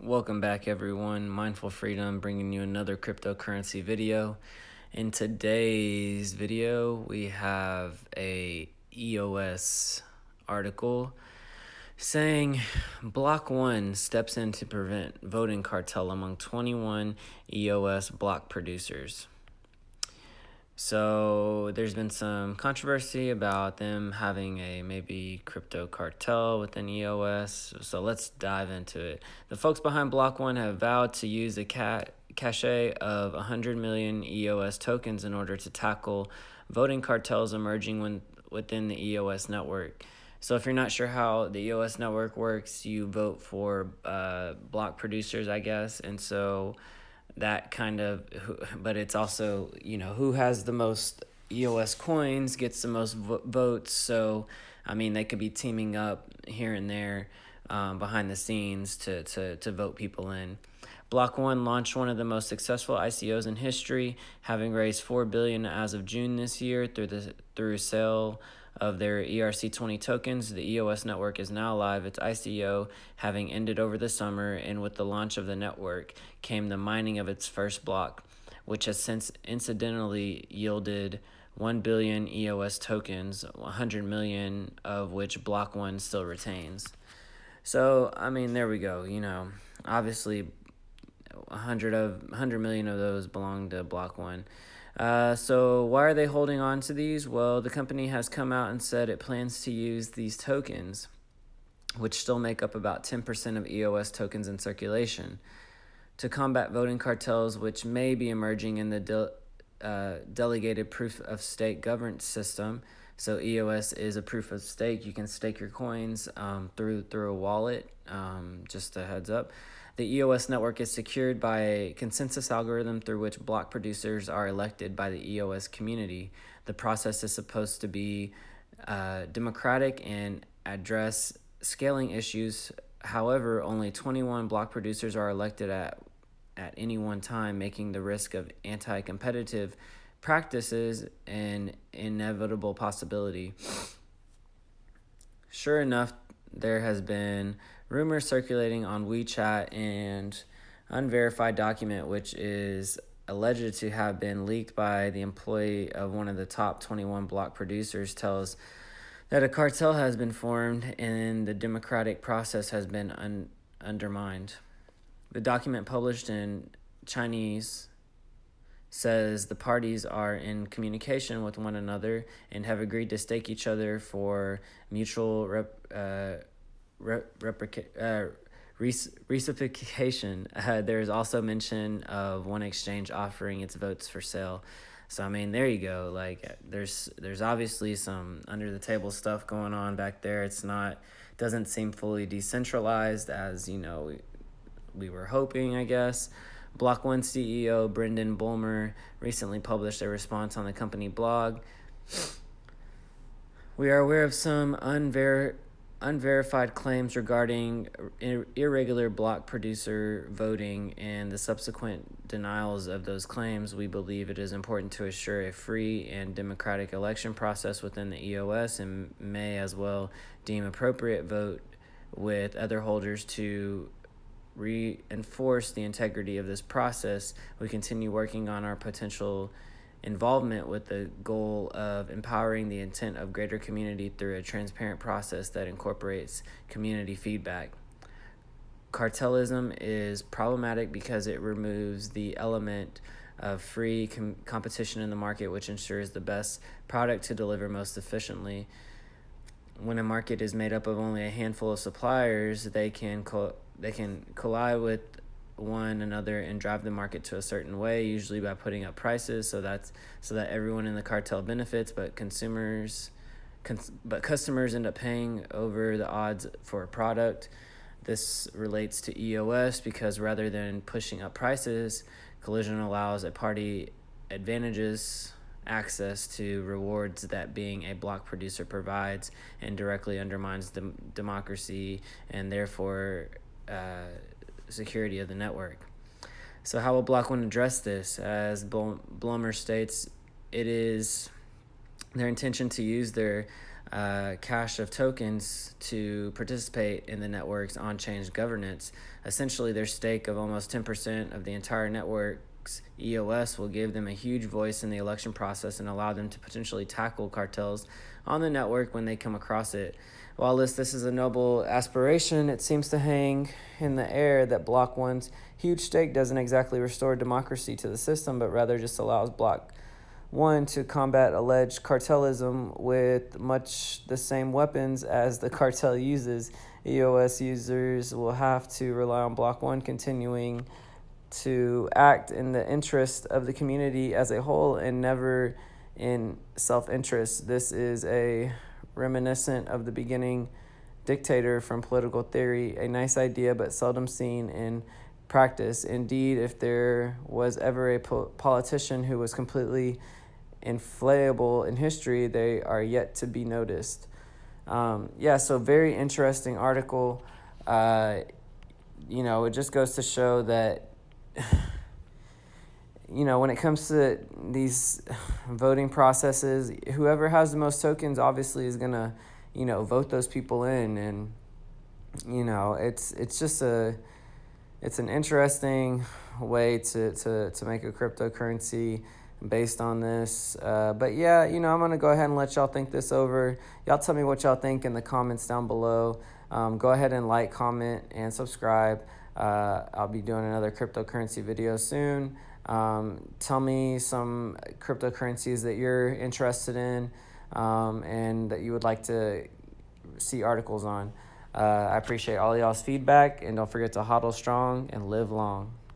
Welcome back, everyone. Mindful Freedom bringing you another cryptocurrency video. In today's video, we have a EOS article saying Block.ONE steps in to prevent voting cartel among 21 EOS block producers. So there's been some controversy about them having a maybe crypto cartel within EOS. So let's dive into it. The folks behind Block.ONE have vowed to use a cache of 100 million EOS tokens in order to tackle voting cartels emerging within the EOS network. So if you're not sure how the EOS network works, you vote for block producers, I guess. And so that kind of, but it's also, who has the most EOS coins gets the most votes. So, I mean, they could be teaming up here and there behind the scenes to vote people in. Block.ONE launched one of the most successful ICOs in history, having raised $4 billion as of June this year through sale of their ERC20 tokens. The EOS network is now live, its ICO having ended over the summer, and with the launch of the network came the mining of its first block, which has since incidentally yielded 1 billion EOS tokens, 100 million of which Block.ONE still retains. So, I mean, there we go. Obviously 100 million of those belong to Block.ONE. So why are they holding on to these? Well, the company has come out and said it plans to use these tokens, which still make up about 10% of EOS tokens in circulation, to combat voting cartels, which may be emerging in the delegated proof-of-stake governance system. So EOS is a proof of stake. You can stake your coins through a wallet, just a heads up. The EOS network is secured by a consensus algorithm through which block producers are elected by the EOS community. The process is supposed to be democratic and address scaling issues. However, only 21 block producers are elected at any one time, making the risk of anti-competitive practices an inevitable possibility. Sure enough, there has been rumors circulating on WeChat, and unverified document which is alleged to have been leaked by the employee of one of the top 21 block producers tells that a cartel has been formed and the democratic process has been undermined. The document, published in Chinese, says the parties are in communication with one another and have agreed to stake each other for mutual reciprocation. There is also mention of one exchange offering its votes for sale. So, I mean, there you go. Like, there's obviously some under the table stuff going on back there. Doesn't seem fully decentralized as, we were hoping, I guess. Block.ONE CEO Brendan Bulmer recently published a response on the company blog. We are aware of some unverified claims regarding irregular block producer voting and the subsequent denials of those claims. We believe it is important to assure a free and democratic election process within the EOS and may as well deem appropriate vote with other holders to reinforce the integrity of this process. We continue working on our potential involvement with the goal of empowering the intent of greater community through a transparent process that incorporates community feedback. Cartelism is problematic because it removes the element of free competition in the market, which ensures the best product to deliver most efficiently. When a market is made up of only a handful of suppliers, they can collide with one another and drive the market to a certain way, usually by putting up prices so that everyone in the cartel benefits, but customers end up paying over the odds for a product. This relates to EOS because rather than pushing up prices, collision allows a party advantages access to rewards that being a block producer provides and directly undermines the democracy and therefore security of the network. So how will Block.ONE address this? As Blummer states, it is their intention to use their cache of tokens to participate in the network's on-chain governance. Essentially, their stake of almost 10% of the entire network's EOS will give them a huge voice in the election process and allow them to potentially tackle cartels on the network when they come across it. While this is a noble aspiration, it seems to hang in the air that Block.ONE's huge stake doesn't exactly restore democracy to the system, but rather just allows Block.ONE to combat alleged cartelism with much the same weapons as the cartel uses. EOS users will have to rely on Block.ONE continuing to act in the interest of the community as a whole and never in self-interest. This is a reminiscent of the beginning dictator from political theory, a nice idea but seldom seen in practice. Indeed, if there was ever a politician who was completely inflatable in history, they are yet to be noticed. So very interesting article. It just goes to show that when it comes to these voting processes, whoever has the most tokens obviously is going to, vote those people in. And, it's just it's an interesting way to make a cryptocurrency based on this. But yeah, I'm going to go ahead and let y'all think this over. Y'all tell me what y'all think in the comments down below. Go ahead and like, comment, and subscribe. I'll be doing another cryptocurrency video soon. Tell me some cryptocurrencies that you're interested in and that you would like to see articles on. I appreciate all y'all's feedback, and don't forget to hodl strong and live long.